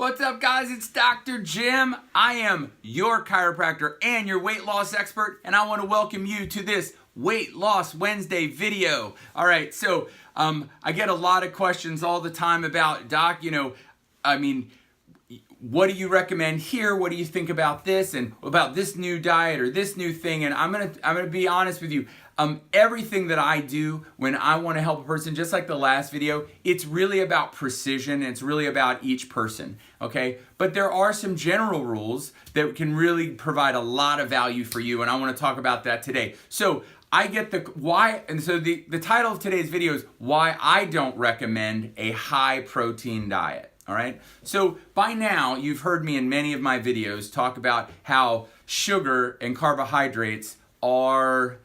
What's up, guys? It's Dr. Jim. I am your chiropractor and your weight loss expert, and I want to welcome you to this Weight Loss Wednesday video. All right, so I get a lot of questions all the time about, Doc, what do you recommend here? What do you think about this and about this new diet or this new thing? And I'm gonna be honest with you. Everything that I do when I want to help a person, just like the last video, it's really about precision. It's really about each person, okay? But there are some general rules that can really provide a lot of value for you, and I want to talk about that today. So I get the why, and so the title of today's video is why I don't recommend a high protein diet. All right. So by now you've heard me in many of my videos talk about how sugar and carbohydrates are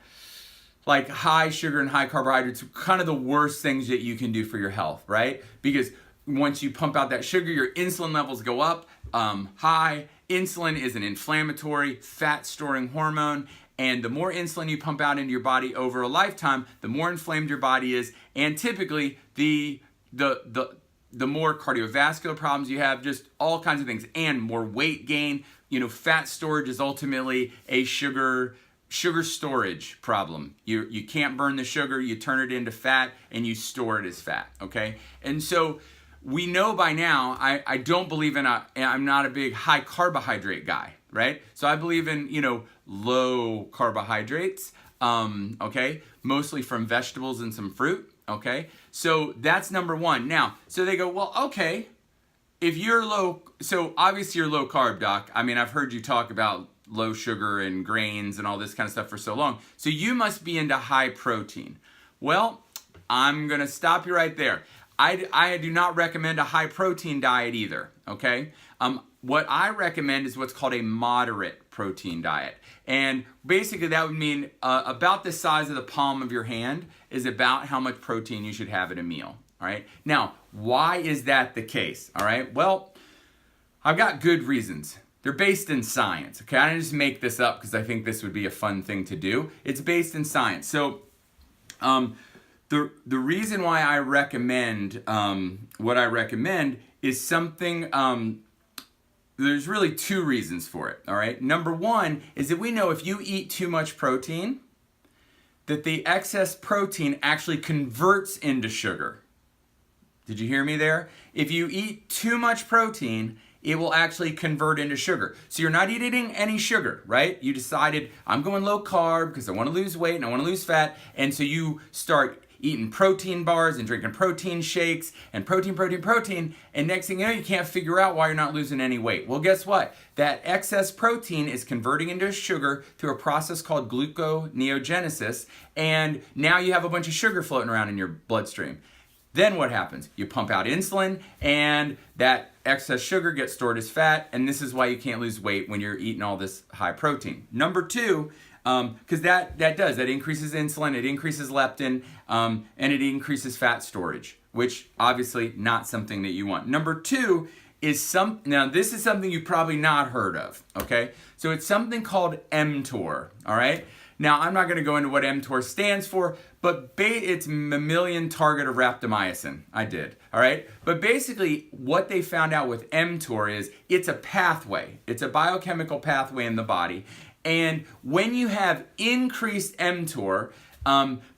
like high sugar and high carbohydrates, kind of the worst things that you can do for your health, right? Because once you pump out that sugar, your insulin levels go up high. Insulin is an inflammatory, fat-storing hormone. And the more insulin you pump out into your body over a lifetime, the more inflamed your body is. And typically, the more cardiovascular problems you have, just all kinds of things, and more weight gain. You know, fat storage is ultimately a sugar storage problem. You can't burn the sugar, you turn it into fat, and you store it as fat, okay? And so we know by now, I don't believe I'm not a big high carbohydrate guy, right? So I believe in, low carbohydrates, okay? Mostly from vegetables and some fruit, okay? So that's number one. Now, so they go, well, okay, if you're low, so obviously you're low carb, Doc. I mean, I've heard you talk about low sugar and grains and all this kind of stuff for so long. So you must be into high protein. Well, I'm gonna stop you right there. I do not recommend a high protein diet either, okay? What I recommend is what's called a moderate protein diet. And basically that would mean about the size of the palm of your hand is about how much protein you should have at a meal, all right? Now, why is that the case, all right? Well, I've got good reasons. They're based in science, okay? I didn't just make this up because I think this would be a fun thing to do. It's based in science. So the reason why I recommend what I recommend is something, there's really two reasons for it, all right? Number one is that we know if you eat too much protein, that the excess protein actually converts into sugar. Did you hear me there? If you eat too much protein, it will actually convert into sugar. So you're not eating any sugar, right? You decided, I'm going low carb because I want to lose weight and I want to lose fat. And so you start eating protein bars and drinking protein shakes and protein. And next thing you know, you can't figure out why you're not losing any weight. Well, guess what? That excess protein is converting into sugar through a process called gluconeogenesis. And now you have a bunch of sugar floating around in your bloodstream. Then what happens? You pump out insulin and that excess sugar gets stored as fat, and this is why you can't lose weight when you're eating all this high protein. Number two, because that increases insulin, it increases leptin, and it increases fat storage, which obviously not something that you want. Number two is now this is something you've probably not heard of, okay? So it's something called mTOR, all right? Now, I'm not going to go into what mTOR stands for, but it's mammalian target of rapamycin. I did, all right? But basically, what they found out with mTOR is it's a pathway. It's a biochemical pathway in the body. And when you have increased mTOR,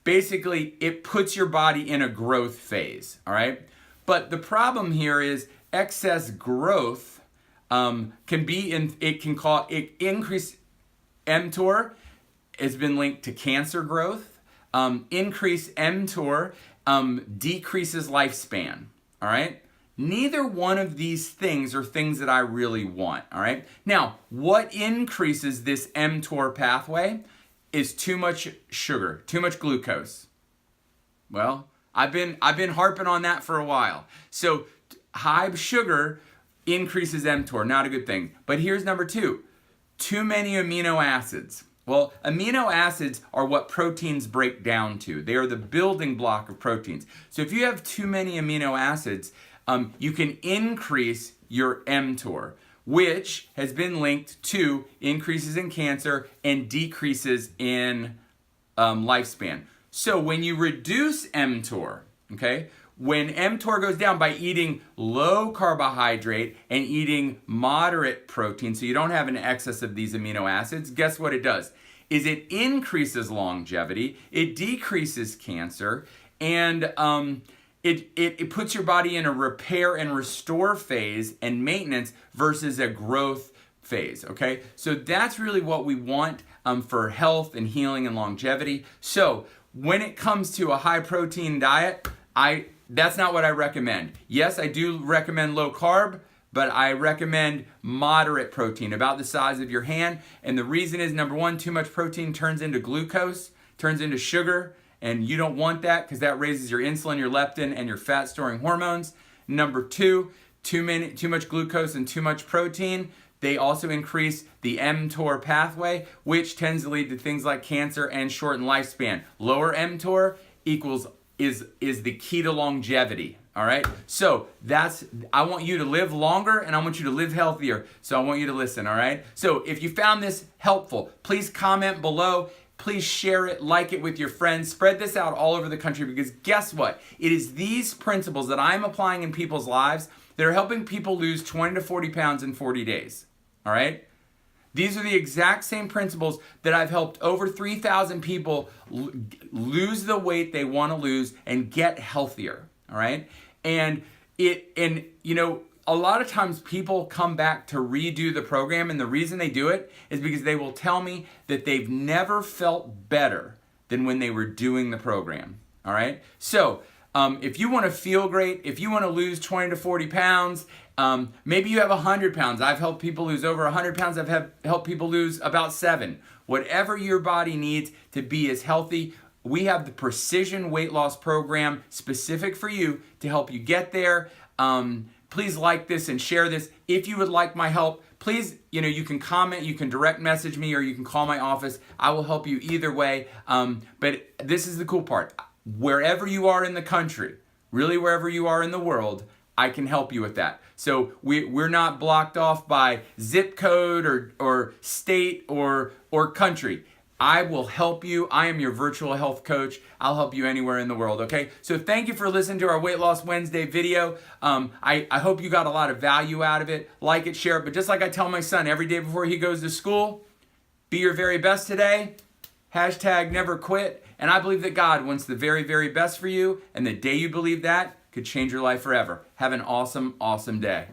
basically, it puts your body in a growth phase, all right? But the problem here is excess growth increase mTOR has been linked to cancer growth. Increased mTOR decreases lifespan, all right? Neither one of these things are things that I really want, all right? Now, what increases this mTOR pathway is too much sugar, too much glucose. Well, I've been harping on that for a while. So high sugar increases mTOR, not a good thing. But here's number two, too many amino acids. Well, amino acids are what proteins break down to. They are the building block of proteins. So if you have too many amino acids, you can increase your mTOR, which has been linked to increases in cancer and decreases in lifespan. So when you reduce mTOR, okay, when mTOR goes down by eating low carbohydrate and eating moderate protein, so you don't have an excess of these amino acids, guess what it does? Is it increases longevity, it decreases cancer, and it puts your body in a repair and restore phase and maintenance versus a growth phase, okay? So that's really what we want for health and healing and longevity. So when it comes to a high protein diet, that's not what I recommend. Yes, I do recommend low carb, but I recommend moderate protein, about the size of your hand. And the reason is, number one, too much protein turns into glucose, turns into sugar, and you don't want that because that raises your insulin, your leptin, and your fat-storing hormones. Number two, too much glucose and too much protein, they also increase the mTOR pathway, which tends to lead to things like cancer and shortened lifespan. Lower mTOR is the key to longevity. All right, so I want you to live longer and I want you to live healthier. So I want you to listen. All right, so if you found this helpful, please comment below. Please share it, like it with your friends. Spread this out all over the country, because guess what? It is these principles that I'm applying in people's lives that are helping people lose 20 to 40 pounds in 40 days. All right? These are the exact same principles that I've helped over 3,000 people lose the weight they want to lose and get healthier. All right? And you know, a lot of times people come back to redo the program, and the reason they do it is because they will tell me that they've never felt better than when they were doing the program. All right? So if you want to feel great, if you want to lose 20 to 40 pounds, maybe you have 100 pounds. I've helped people lose over 100 pounds. I've helped people lose about 7. Whatever your body needs to be as healthy, we have the Precision Weight Loss Program specific for you to help you get there. Please like this and share this. If you would like my help, please, you can comment, you can direct message me, or you can call my office. I will help you either way. But this is the cool part. Wherever you are in the country, really wherever you are in the world, I can help you with that. So we're not blocked off by zip code or state or country. I will help you. I am your virtual health coach. I'll help you anywhere in the world, okay? So thank you for listening to our Weight Loss Wednesday video. I hope you got a lot of value out of it. Like it, share it. But just like I tell my son every day before he goes to school, be your very best today. #never quit. And I believe that God wants the very, very best for you. And the day you believe that could change your life forever. Have an awesome, awesome day.